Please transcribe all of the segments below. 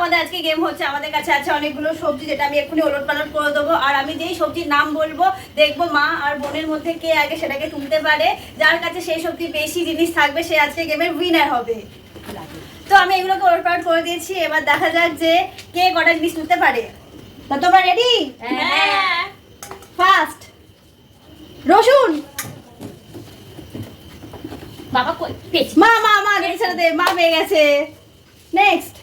আমাদের আজকে গেম হচ্ছে, আমাদের কাছে আছে অনেকগুলো সবজি যেটা আমি এক্ষুনি ওলট পালট করে দেবো। আর আমি যেই সবজির নাম বলবো দেখবো মা আর বোনের মধ্যে কে আগে সেটাকে তুলতে পারে। যার কাছে সেই সবজি বেশি জিনিস থাকবে সে আজকে গেমের উইনার হবে। তো আমি এগুলোকে ওলট পালট করে দিয়েছি, এবার দেখা যাক যে কে কটা জিনিস তুলতে পারে। তো তোমরা রেডি? হ্যাঁ। ফার্স্ট রসুন। বাবা কই পেয়েছি। মা মা মা দেখে ছেড়ে দে, মা পেয়ে গেছে। নেক্সট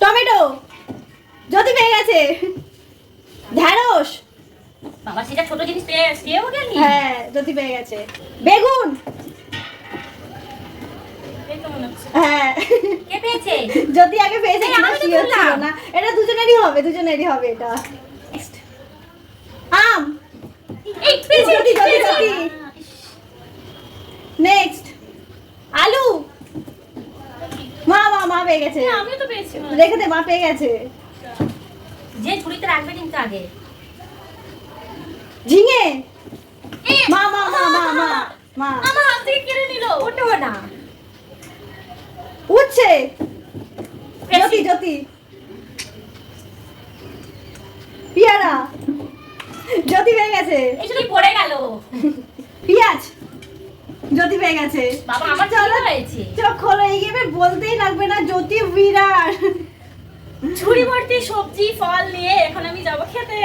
টমেটো, জ্যোতি পেয়ে গেছে। ঢেঁড়স, বাবা সেটা ছোট জিনিস পেয়েও গেলি। হ্যাঁ জ্যোতি পেয়ে গেছে। বেগুন, এই তো মনে হচ্ছে। হ্যাঁ কে পেয়েছে? জ্যোতি আগে পেয়েছে, এই, কিনা আমি তো sure তুললাম। ছিল না। এটা দুজনেরই হবে, দুজনেরই হবে এটা। Next, আম। এই পেয়েছি জ্যোতি, জ্যোতি, পেয়েছি। জ্যোতি। নেক্সট আলু। মা মা মা পেয়ে গেছে। হ্যাঁ, আমিও তো পেয়েছি। রেখে দে, মা পেয়ে গেছে। যে ঝুড়িতে রাখবে কিন্তু আগে। ঝিঙে। মা মা মা মা মা মা। আমার হাত থেকে কেড়ে নিল। ওটাও না। উচ্ছে। জ্যোতি, জ্যোতি। পেয়ারা। জ্যোতি পেয়ে গেছে। এই শুধু পড়ে গেল। পেঁয়াজ। জ্যোতি পেয়ে গেছে। বাবা আমার চলো হয়েছে। চোখ খোলো, এই গেমে বলতেই লাগবে না, জ্যোতি উইনার। ঝুড়ি ভর্তি সবজি ফল নিয়ে এখন আমি যাব খেতে।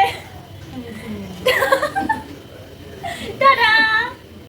টাটা।